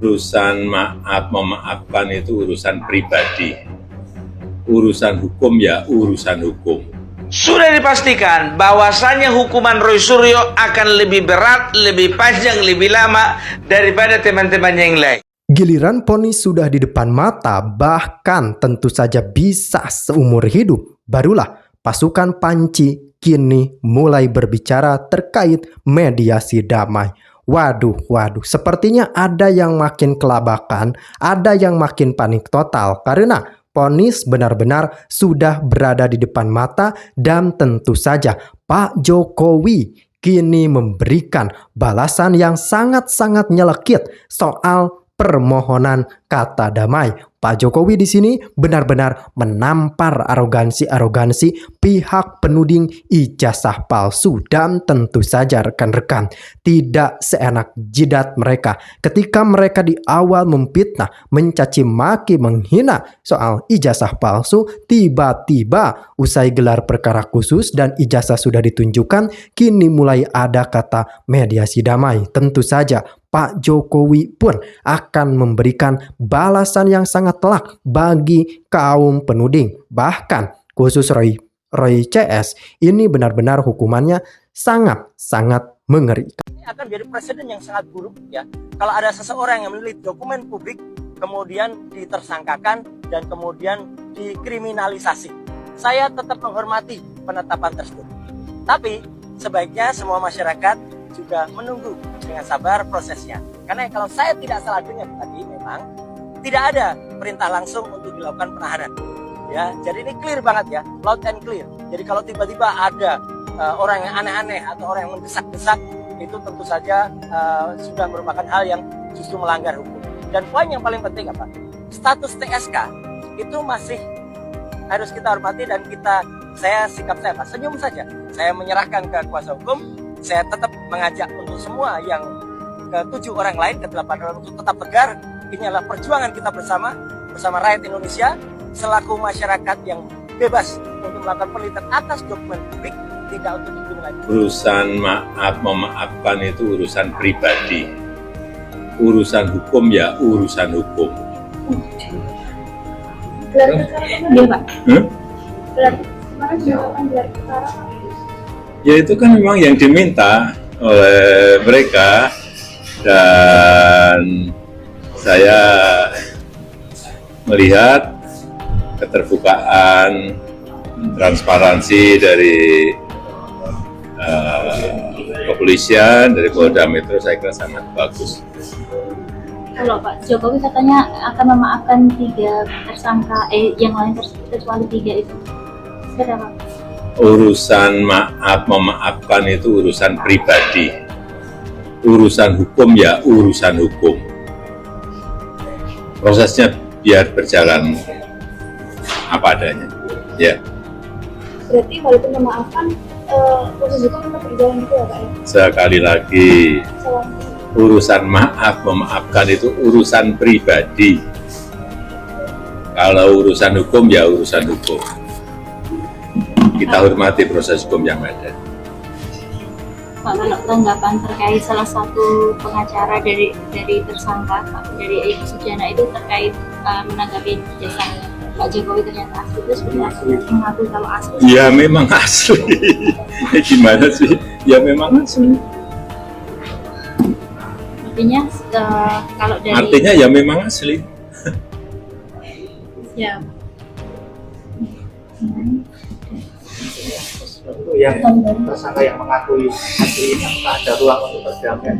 Urusan maaf memaafkan itu urusan pribadi. Urusan hukum ya urusan hukum. Sudah dipastikan bahwasannya hukuman Roy Suryo akan lebih berat, lebih panjang, lebih lama daripada teman-temannya yang lain. Giliran vonis sudah di depan mata, bahkan tentu saja bisa seumur hidup, barulah pasukan Panci kini mulai berbicara terkait mediasi damai. Waduh, sepertinya ada yang makin kelabakan, ada yang makin panik total karena vonis benar-benar sudah berada di depan mata dan tentu saja Pak Jokowi kini memberikan balasan yang sangat-sangat nyelekit soal permohonan kata damai. Pak Jokowi di sini benar-benar menampar arogansi pihak penuding ijazah palsu dan tentu saja rekan-rekan tidak seenak jidat mereka ketika mereka di awal memfitnah, mencaci maki, menghina soal ijazah palsu, tiba-tiba usai gelar perkara khusus dan ijazah sudah ditunjukkan, kini mulai ada kata mediasi damai. Tentu saja Pak Jokowi pun akan memberikan balasan yang sangat telak bagi kaum penuding. Bahkan khusus Roy CS ini benar-benar hukumannya sangat-sangat mengerikan. Ini akan menjadi presiden yang sangat buruk ya. Kalau ada seseorang yang memiliki dokumen publik kemudian ditersangkakan dan kemudian dikriminalisasi. Saya tetap menghormati penetapan tersebut. Tapi sebaiknya semua masyarakat juga menunggu dengan sabar prosesnya. Karena kalau saya tidak salah dengar tadi memang tidak ada perintah langsung untuk dilakukan penahanan. Ya, jadi ini clear banget ya, loud and clear. Jadi kalau tiba-tiba ada orang yang aneh-aneh atau orang yang mendesak-desak, itu tentu saja sudah merupakan hal yang justru melanggar hukum. Dan poin yang paling penting apa? Status TSK itu masih harus kita hormati dan saya sikap saya senyum saja. Saya menyerahkan ke kuasa hukum. Saya tetap mengajak untuk semua yang ke-7 orang lain, ke-8 orang untuk tetap tegar. Ini adalah perjuangan kita bersama rakyat Indonesia selaku masyarakat yang bebas untuk melakukan penelitian atas dokumen publik, tidak untuk dikriminalisasi. Urusan maaf memaafkan itu urusan pribadi. Urusan hukum ya urusan hukum. Iya, Pak. Ya itu kan memang yang diminta oleh mereka dan saya melihat keterbukaan, transparansi dari kepolisian, dari Polda Metro saya kira sangat bagus. Kalau Pak Jokowi katanya akan memaafkan 3 tersangka, yang lain kecuali 3 itu. Seperti apa? Urusan maaf memaafkan itu urusan pribadi. Urusan hukum ya urusan hukum. Prosesnya biar berjalan apa adanya. Ya. Berarti walaupun memaafkan, proses hukum tetap berjalan gitu ya Pak ya? Sekali lagi, urusan maaf memaafkan itu urusan pribadi. Kalau urusan hukum ya urusan hukum. Kita hormati proses hukum yang ada. Pak, kalau tanggapan terkait salah satu pengacara dari tersangka, dari Egy Sujana itu terkait menanggapi jasa Pak Jokowi ternyata asli, itu sebenarnya mengaku kalau asli. Ya memang asli. Gimana sih? Ya memang asli. Artinya kalau dari. Artinya ya memang asli. Ya. Yang tersangka yang mengakui asli ini apakah ada ruang untuk perdamaian?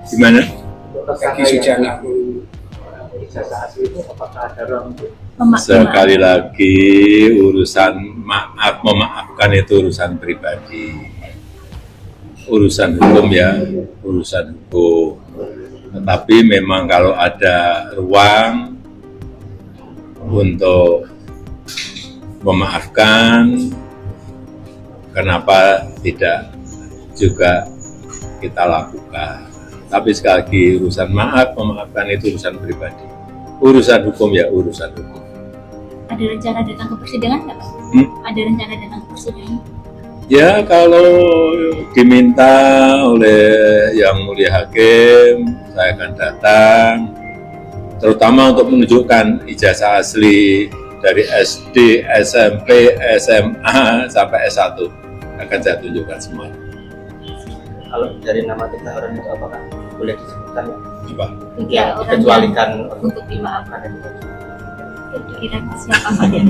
Gimana? Untuk tersangka yang mengakui ijazah asli itu apakah ada ruang untuk Sekali lagi urusan maaf memaafkan itu urusan pribadi. Urusan hukum ya urusan hukum. Tetapi memang kalau ada ruang untuk memaafkan, kenapa tidak juga kita lakukan. Tapi sekali lagi urusan maaf memaafkan itu urusan pribadi. Urusan hukum ya urusan hukum. Ada rencana datang ke persidangan nggak Pak? Ada rencana datang ke persidangan? Ya kalau diminta oleh Yang Mulia Hakim, saya akan datang terutama untuk menunjukkan ijazah asli dari SD, SMP, SMA sampai S1 akan saya tunjukkan semua. Kalau dari nama tiga orang itu apakah boleh disebutkan? Apa? Tiga orang Kecualikan yang untuk dimaafkan. Kira siapa Pak yang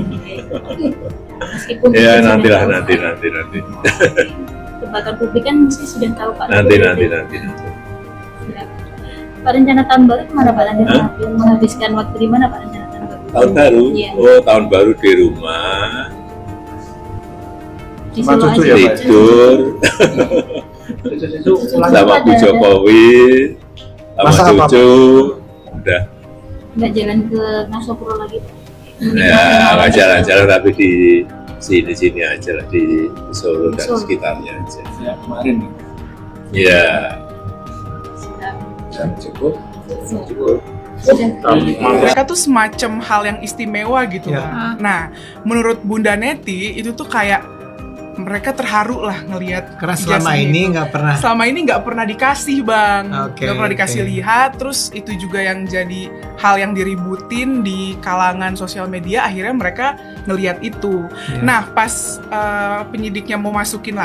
meskipun Ya kita nanti. sudah tahu, lembaga publik kan mesti sudah tahu Pak. Nanti. Ya. Pak, rencana tahun baru kemana Pak? Rencana menghabiskan waktu di mana Pak rencana tahun baru? Tahun baru? Iya. Oh, tahun baru di rumah, Di Solo cucu aja. ya, Pak? tidur, Itu sama Bu Jokowi, sama Masak apa, cucu, udah. Nggak jalan ke Ngasopuro lagi Pak? Ya, nggak jalan-jalan tapi di sini aja lah, di Solo dan Solo. sekitarnya aja. ya, kemarin Ya, dan cukup. Mereka tuh semacam hal yang istimewa gitu Ya. Bang. Nah, menurut Bunda Neti itu tuh kayak mereka terharu lah ngelihat Karena selama ijazahnya ini itu. nggak pernah. Selama ini nggak pernah dikasih Bang, Oke, nggak pernah dikasih oke. lihat. Terus itu juga yang jadi hal yang diributin di kalangan sosial media. Akhirnya mereka ngelihat itu. Ya. Nah, pas penyidiknya mau masukin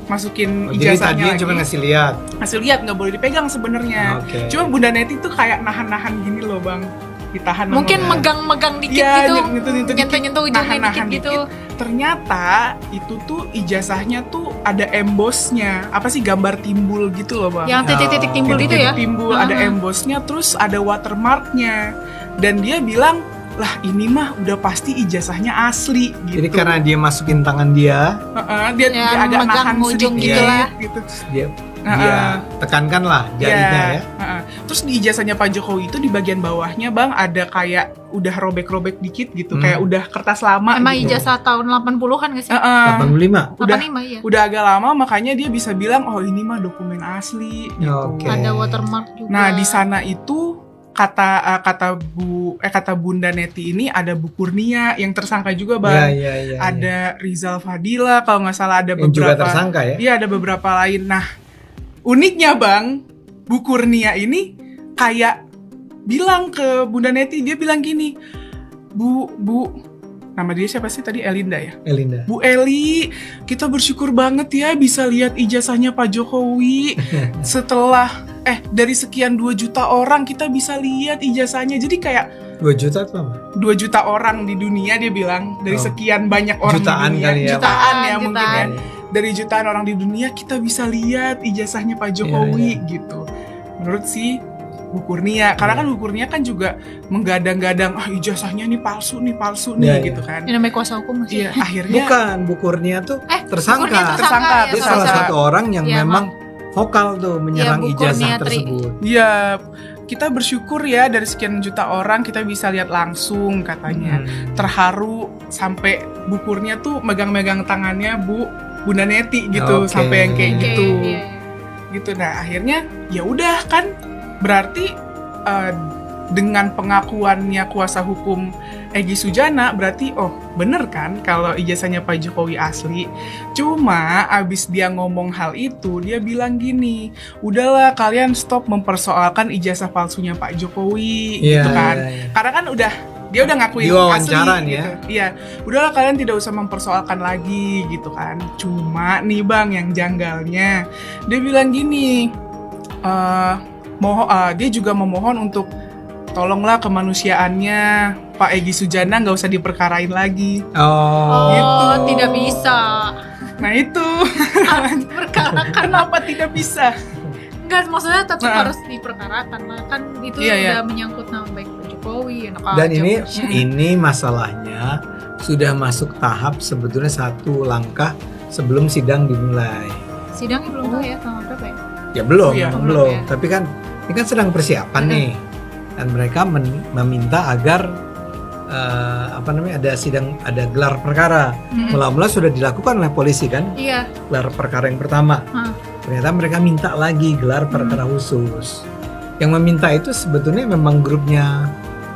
Oh, jadi ijazahnya tadinya lagi, cuma ngasih lihat. hasil lihat nggak boleh dipegang sebenarnya. Oke. Cuma Bunda Neti tuh kayak nahan-nahan gini loh Bang, ditahan sama Mungkin Bang. megang-megang dikit Iya, gitu, nyentuh-nyentuh dikit, nyentuh-nyentuh ujungnya nahan-nahan dikit gitu. Ternyata itu tuh ijazahnya tuh ada embossnya, apa sih, gambar timbul gitu loh Bang. Yang titik-titik timbul itu ya. Titik timbul, ada embossnya, terus ada watermarknya. Dan dia bilang, lah ini mah udah pasti ijazahnya asli gitu. Jadi karena dia masukin tangan dia, dia Ya, agak megang nahan ujung sedikit gitu lah. gitu. dia tekankan lah jarinya ya. Terus di ijazahnya Pak Jokowi itu di bagian bawahnya Bang ada kayak udah robek-robek dikit gitu, kayak udah kertas lama. Emang gitu. ijazah tahun 80-an nggak sih? 85. Udah 85 ya. udah agak lama, makanya dia bisa bilang oh ini mah dokumen asli gitu. Oke. Ada watermark juga. Nah di sana itu kata Bunda Neti ini ada Bu Kurnia yang tersangka juga Bang. Ya. Ada Rizal Fadila kalau nggak salah, ada Yang beberapa. juga tersangka ya. Iya, ada beberapa lain. Nah uniknya Bang, Bu Kurnia ini kayak bilang ke Bunda Neti, dia bilang gini, Bu, nama dia siapa sih tadi, Elinda ya? Elinda. Bu Eli, kita bersyukur banget ya bisa lihat ijazahnya Pak Jokowi. Setelah dari sekian 2 juta orang kita bisa lihat ijazahnya. Jadi kayak 2 juta itu apa? 2 juta orang di dunia, dia bilang, dari sekian banyak orang Jutaan di dunia. kali ya. Jutaan ya mungkin ya. Jutaan. Dari jutaan orang di dunia kita bisa lihat ijazahnya Pak Jokowi gitu. Menurut si Bu Kurnia, karena kan Bu Kurnia kan juga menggadang-gadang ijazahnya nih palsu nih Iya, gitu kan. Ini namanya kuasa hukum masih. Iya, akhirnya Bukan, Bu Kurnia tuh tersangka. Kurnia Tersangka, ya, Dia tersangka. salah satu orang yang Iya, memang vokal tuh menyerang Bu ijazah Kurnia Tri. tersebut. ya kita bersyukur ya dari sekian juta orang kita bisa lihat langsung katanya. Terharu sampai Bu Kurnia tuh megang-megang tangannya Bunda Neti gitu, Oke. sampai yang kayak Oke, gitu. iya. Gitu. Nah, akhirnya ya udah kan berarti dengan pengakuannya kuasa hukum Egy Sujana berarti bener kan kalau ijazahnya Pak Jokowi asli. Cuma abis dia ngomong hal itu, dia bilang gini, udahlah kalian stop mempersoalkan ijazah palsunya Pak Jokowi gitu kan. Iya. Karena kan dia udah ngakuin Diwawancara asli nih ya. gitu. Iya, udahlah kalian tidak usah mempersoalkan lagi gitu kan. Cuma nih Bang yang janggalnya, dia bilang gini, dia juga memohon untuk tolonglah kemanusiaannya Pak Egy Sujana nggak usah diperkarain lagi. Oh, Gitu. tidak bisa. Nah itu Perkarakan. kenapa tidak bisa? Enggak, maksudnya tetap Nah. harus diperkarakan lah. Kan itu Iya, udah iya. menyangkut nama baik Pak Jokowi. Enak Dan aja. ini masalahnya sudah masuk tahap sebetulnya satu langkah sebelum sidang dimulai. Sidangnya belum tahu ya tanggal berapa ya? Ya belum, Iya, memang belum belum. ya. Tapi kan ini kan sedang persiapan nih, dan mereka meminta agar ada sidang, ada gelar perkara. Mula-mula sudah dilakukan oleh polisi kan, Iya. gelar perkara yang pertama. Ternyata mereka minta lagi gelar perkara khusus. Yang meminta itu sebetulnya memang grupnya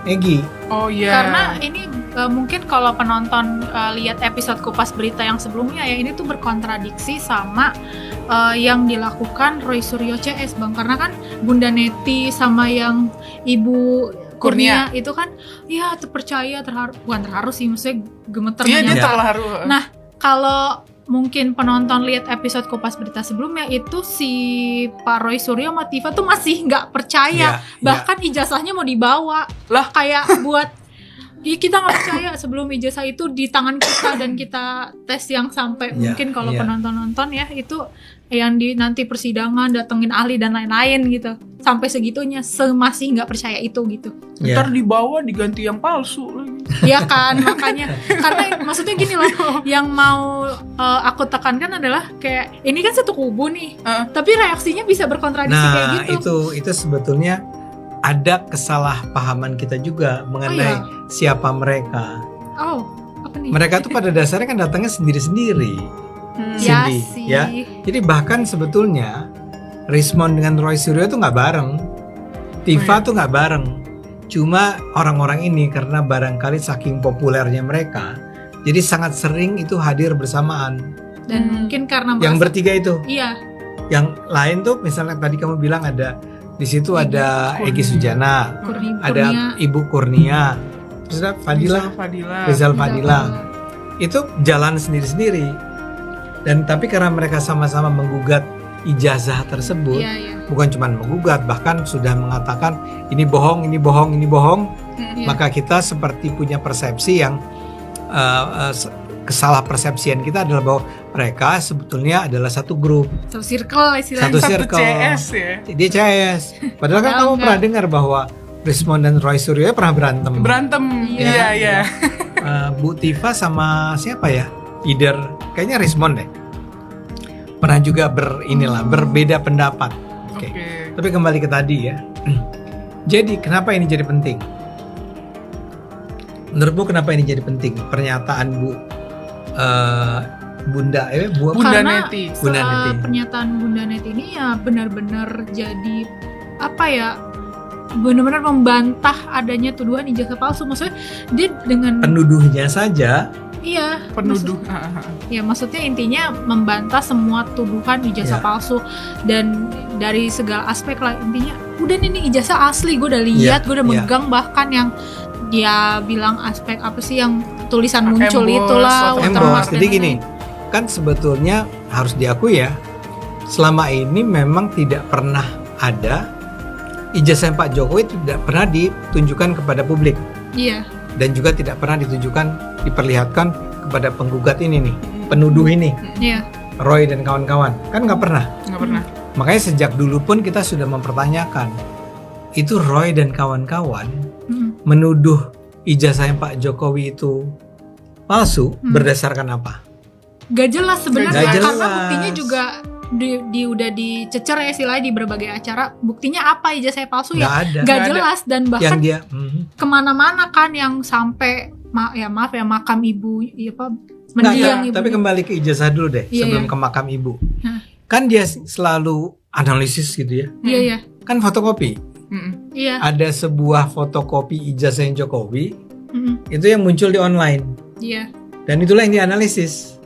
Egy. Oh iya. Karena ini mungkin kalau penonton lihat episode Kupas Berita yang sebelumnya ya, ini tuh berkontradiksi sama yang dilakukan Roy Suryo CS Bang. Karena kan Bunda Neti sama yang Ibu Kurnia itu kan ya terpercaya, bukan terharu sih, maksudnya gemeter. Iya, dia menyangka. terharu. Nah, kalau mungkin penonton lihat episode Kupas Berita sebelumnya, itu si Pak Roy Suryo sama Tifa tuh masih nggak percaya, bahkan ijazahnya mau dibawa lah, kayak buat kita nggak percaya sebelum ijazah itu di tangan kita dan kita tes yang sampai mungkin kalau penonton nonton ya itu yang di nanti persidangan datengin ahli dan lain-lain gitu, sampai segitunya masih nggak percaya itu gitu. Ntar dibawa diganti yang palsu lagi. Iya kan, makanya karena maksudnya gini loh, yang mau aku tekankan adalah kayak ini kan satu kubu nih, tapi reaksinya bisa berkontradiksi kayak gitu. Itu sebetulnya ada kesalahpahaman kita juga mengenai siapa mereka. Apa nih? Mereka tuh pada dasarnya kan datangnya sendiri-sendiri. Cindy, ya. Jadi bahkan sebetulnya Rismond dengan Roy Suryo tuh nggak bareng, Tifa tuh nggak bareng. Cuma orang-orang ini karena barangkali saking populernya mereka, jadi sangat sering itu hadir bersamaan. Dan mungkin karena yang bertiga itu. Iya. Yang lain tuh misalnya tadi kamu bilang ada di situ ada Egy Sujana, ada Ibu Kurnia, terus ada Rizal Fadila. Itu jalan sendiri-sendiri. Dan tapi karena mereka sama-sama menggugat ijazah tersebut, bukan cuma menggugat, bahkan sudah mengatakan ini bohong, ini bohong, ini bohong, maka kita seperti punya persepsi yang kesalah persepsian kita adalah bahwa mereka sebetulnya adalah satu grup, satu circle istilahnya. Satu circle. CS ya. Dia CS. Padahal kan kamu pernah dengar bahwa Rismond dan Roy Suryo pernah berantem. Iya. Bu Tifa sama siapa ya? Kayaknya Rismond deh. Pernah juga berbeda pendapat. Oke. Tapi kembali ke tadi ya. Jadi kenapa ini jadi penting? Menurutmu kenapa ini jadi penting? Pernyataan Bunda Neti. Pernyataan Bunda Neti ini ya benar-benar jadi apa ya? Benar-benar membantah adanya tuduhan ijazah palsu. Maksudnya dia dengan penuduhnya saja. Iya, penuduh. Maksudnya intinya membantah semua tuduhan ijazah palsu, dan dari segala aspek lah, intinya udah ini ijazah asli, gue udah lihat, gue udah megang, bahkan yang dia bilang aspek apa sih yang tulisan muncul itulah. Jadi gini, kan sebetulnya harus diakui ya, selama ini memang tidak pernah ada ijazah Pak Jokowi tidak pernah ditunjukkan kepada publik. Iya. Dan juga tidak pernah diperlihatkan kepada penggugat ini nih, penuduh ini, Roy dan kawan-kawan, kan nggak pernah. Makanya sejak dulu pun kita sudah mempertanyakan, itu Roy dan kawan-kawan menuduh ijazah Pak Jokowi itu palsu berdasarkan apa? Gak jelas sebenarnya, karena buktinya juga udah dicecer ya istilahnya di berbagai acara. Buktinya apa ijazah palsu gak jelas, dan bahkan kemana-mana kan yang sampai makam ibu mendiang ibu. Tapi kembali ke ijazah dulu deh, sebelum ke makam ibu. Kan dia selalu analisis gitu ya. Iya. Kan fotokopi. Iya. Ada sebuah fotokopi ijazah Jokowi, itu yang muncul di online. Iya. Dan itulah yang dianalisis.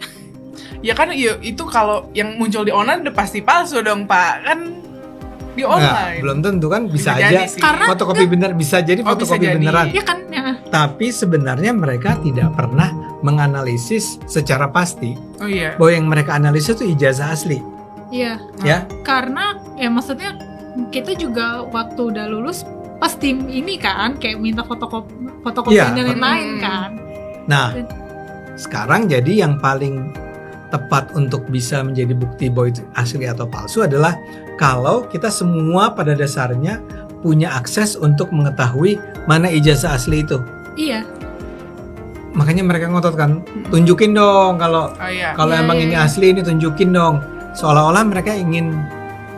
Ya kan itu kalau yang muncul di online udah pasti palsu dong Pak, kan di online. Belum tentu kan, bisa aja fotokopi bener, bisa jadi fotokopi beneran. Iya kan. Tapi sebenarnya mereka tidak pernah menganalisis secara pasti bahwa yang mereka analisis itu ijazah asli. Iya. Ya. Karena ya maksudnya kita juga waktu udah lulus pas tim ini kan kayak minta fotokopi dan lain-lain kan. Nah, sekarang jadi yang paling tepat untuk bisa menjadi bukti bahwa itu asli atau palsu adalah kalau kita semua pada dasarnya punya akses untuk mengetahui mana ijazah asli itu. Iya. Makanya mereka ngotot kan, tunjukin dong kalau emang ini asli, ini tunjukin dong. Seolah-olah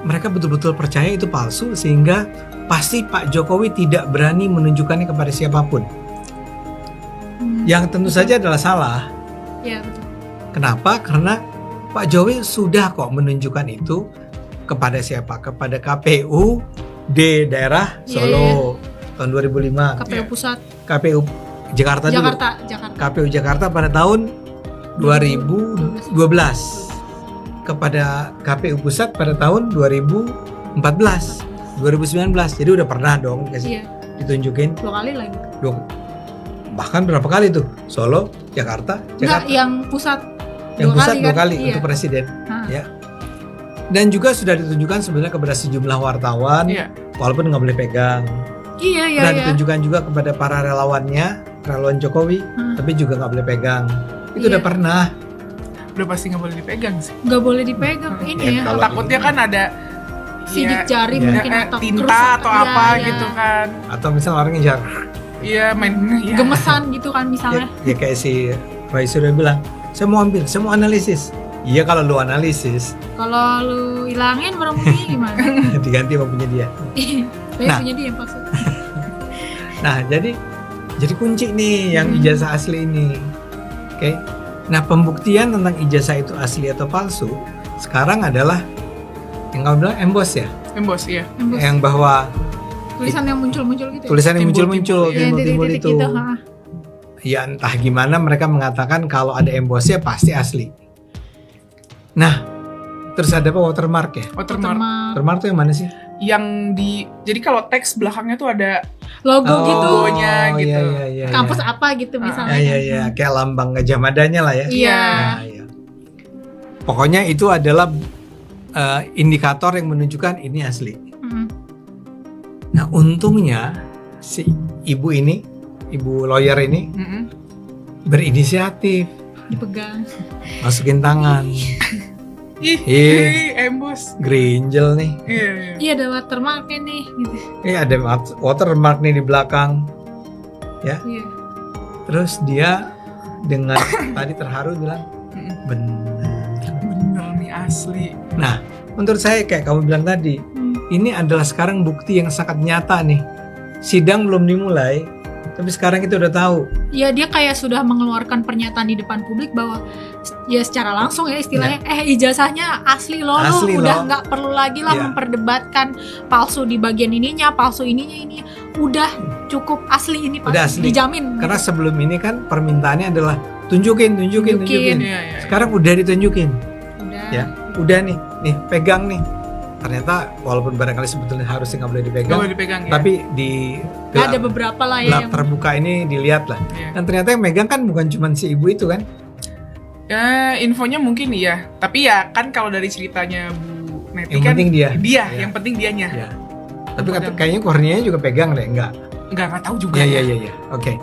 mereka betul-betul percaya itu palsu, sehingga pasti Pak Jokowi tidak berani menunjukkannya kepada siapapun. Yang tentu saja adalah salah. Iya, betul. Kenapa? Karena Pak Jokowi sudah kok menunjukkan itu kepada siapa? Kepada KPU di daerah Solo tahun 2005. KPU Pusat. KPU Jakarta. KPU Jakarta pada tahun 2012. Kepada KPU Pusat pada tahun 2014, 2019. Jadi udah pernah dong dikasih. ditunjukin 2 kali lagi. Bahkan berapa kali tuh? Solo, Jakarta. Enggak, yang pusat. Yang pusat 2 kali iya. untuk presiden. Ya. Dan juga sudah ditunjukkan sebenarnya kepada sejumlah wartawan, walaupun nggak boleh pegang. Iya. Sudah ditunjukkan juga kepada para relawan Jokowi, tapi juga nggak boleh pegang. Itu udah pernah. Udah pasti nggak boleh dipegang sih. Nggak boleh dipegang ini ya. Takutnya kan ada sidik jari mungkin atau tinta atau apa gitu kan. Atau misalnya orang ngejar. Iya main gemesan gitu kan misalnya. Ya kayak si Roy Suryo bilang, saya mau ambil, saya mau analisis. Iya kalau lu analisis. Kalau lu hilangin barang buktinya gimana? Diganti sama punya dia. Punya dia maksud. Nah jadi kunci nih yang ijazah asli ini. Oke. Nah pembuktian tentang ijazah itu asli atau palsu sekarang adalah yang kamu bilang emboss ya? Emboss iya. Yang bahwa tulisan yang muncul-muncul gitu. Tulisan yang muncul-muncul, timbul itu. Gitu, ya entah gimana mereka mengatakan kalau ada embossnya pasti asli. Nah, terus ada apa watermark ya? Watermark itu yang mana sih? Yang jadi kalau teks belakangnya tuh ada logonya gitu. Iya. Kampus apa gitu misalnya. Iya, kayak lambang Gajah Madanya lah ya. Iya. Iya. Pokoknya itu adalah indikator yang menunjukkan ini asli. Nah, untungnya si ibu lawyer ini berinisiatif. Dipegang. Masukin tangan. Emboss. Gerinjel nih. Iya ada watermarknya nih gitu. Ada watermark nih di belakang. Ya. Iya. Terus dia dengan tadi terharu bilang bener nih asli. Nah, menurut saya kayak kamu bilang tadi, ini adalah sekarang bukti yang sangat nyata nih. Sidang belum dimulai, tapi sekarang kita udah tahu. Ya dia kayak sudah mengeluarkan pernyataan di depan publik bahwa ya secara langsung ya istilahnya ijazahnya asli loh, lu udah nggak perlu lagi lah memperdebatkan palsu di bagian ininya, palsu ininya ini udah cukup asli ini pasti dijamin. Karena sebelum ini kan permintaannya adalah tunjukin. Ya. Sekarang udah ditunjukin. Udah nih pegang nih. Ternyata walaupun barangkali sebetulnya harusnya nggak boleh dipegang, tapi di ada beberapa lah ya yang terbuka ini dilihat lah. Dan ternyata yang megang kan bukan cuma si ibu itu kan? Ya infonya mungkin iya, tapi ya kan kalau dari ceritanya Bu Neti yang kan penting dia. Yang penting dianya. Ya. Tapi kayaknya korneanya juga pegang deh, enggak tahu juga. Iya. Oke.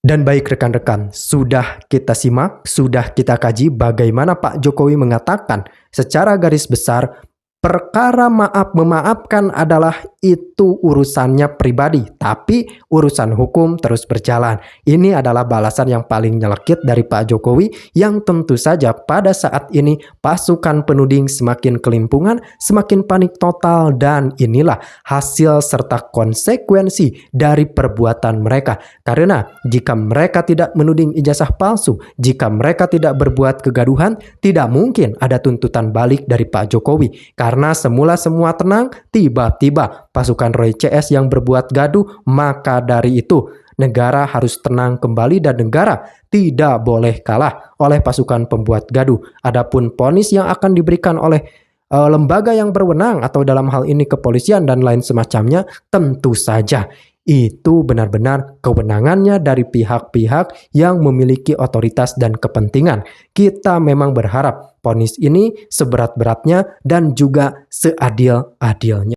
Dan baik rekan-rekan, sudah kita simak, sudah kita kaji bagaimana Pak Jokowi mengatakan secara garis besar perkara memaafkan adalah itu urusannya pribadi, tapi urusan hukum terus berjalan. Ini adalah balasan yang paling nyelekit dari Pak Jokowi yang tentu saja pada saat ini pasukan penuding semakin kelimpungan, semakin panik total, dan inilah hasil serta konsekuensi dari perbuatan mereka. Karena jika mereka tidak menuding ijazah palsu, jika mereka tidak berbuat kegaduhan, tidak mungkin ada tuntutan balik dari Pak Jokowi. Karena semula semua tenang, tiba-tiba pasukan Roy CS yang berbuat gaduh, maka dari itu negara harus tenang kembali dan negara tidak boleh kalah oleh pasukan pembuat gaduh. Adapun vonis yang akan diberikan oleh lembaga yang berwenang atau dalam hal ini kepolisian dan lain semacamnya, tentu saja itu benar-benar kewenangannya dari pihak-pihak yang memiliki otoritas dan kepentingan. Kita memang berharap vonis ini seberat-beratnya dan juga seadil-adilnya.